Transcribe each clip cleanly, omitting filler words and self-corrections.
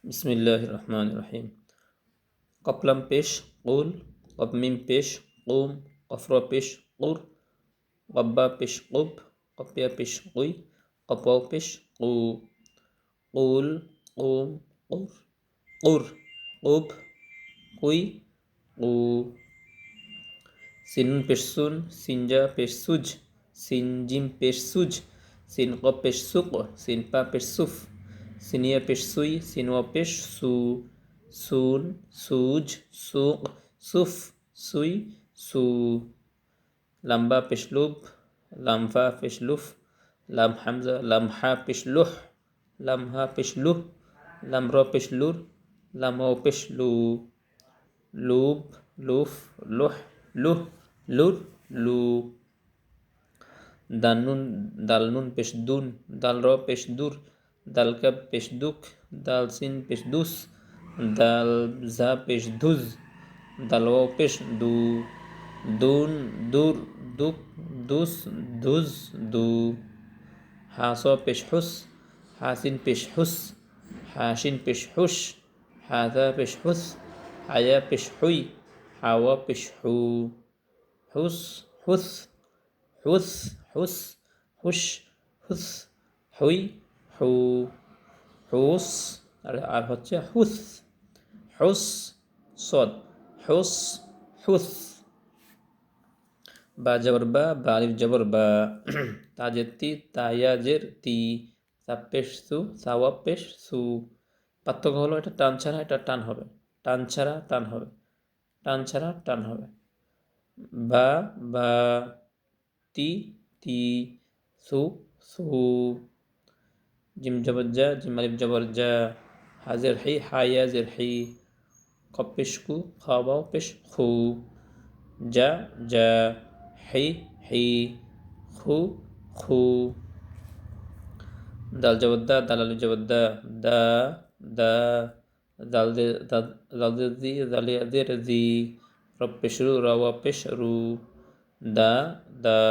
বিসমিল্লাহির রহমানির রহিম। কপলাম পেশ কুল, কপ মিম পেশ কুম, কফর পেশ কুর, কব্বা পেশ কুব, কপিয়া পেশ কুই, কপাও পেশ কু, কুল, কুম, কুর, কুর, কুব, কুই, কু। সিনুন পেশ সুন, সিনজা পেশ সুজ, সিনজিম পেশ সুজ, সিনকপ পেশ সুক, সিনপা পেশ সুফ, সিনিয়া পেশ সুই, সিনওয়া পেশ সু, সুন, সুজ, সুক, সুফ, সুই, সু। লাম্বা পেশ লুব, লামফা পেশ লুফ, লাম হামজা লামহা পেশ লুহ, লামহা পেশ লুহ, লামর পেশ লুর, লামাও পেশ লু। লুব, লুফ, লুহ, লুহ, লুর, লু। দানুন, দালনুন পেশ দুন, দালর পেশ দুর, দালকাব পেশ দুক, দালসিন পেশ দুস, দালজা পেশ ধুজ, দালওয়াও পেশ দু। দুন, দুর, দুক, দুস, ধুজ, দু। হাস পেশ হুস, হাসিন পেশ হুস, হাসিন পেশ হুস, হাজা পেশ হুস, হায়া পেশ হুই, হাওয়া পেশ হু। হুস, হুস, হুস, হুস, হুস, হুস, হুই, হু। হুস আর হচ্ছে হুস, হুস, সদ, হুস, হুস। বা জবর বা, আলিফ জবর বা, তাজের তি, তায়াজের তি, সাপেশ সু, সাওয়া পেশ সু। পার্থক্য হলো এটা টান ছাড়া, এটা টান হবে, টান ছাড়া টান হবে, টান ছাড়া টান হবে। বা বা, তি তি, সু সু। জিম জবর জা, জিম আলিফ জবর জা, হাজের হি, হায়াজের হি, কপ পেশ কু, খাওয়াও পেশ খু, যা যা, হি হি, খু খু। দাল জবর দা, দাল আলিফ জবর দা, দা দা, দাল দি, দালিয়াদের দি, রব পেশ রু, রাওয়া পেশ রু, দা দা,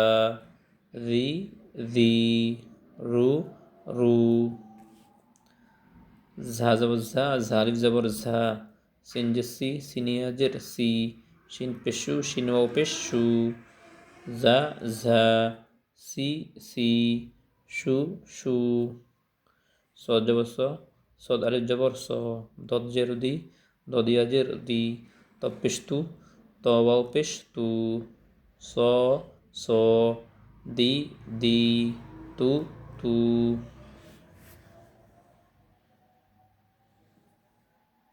রি রি, রু রু। ঝা জবর ঝা, ঝালিফ জবর ঝা, সিনজের সি, সিনিয়াজের সি, শিন পেশু, শিনওয়াও পেশ সু, ঝা ঝা, সি সি, সু সু। সদ জবর স, সদ আলিফ জবর স, দদ জের দি, দদিয়াজের দি, তব পেশ তু, তওয়াও পেশ তু, স স, দি দি, তু তু।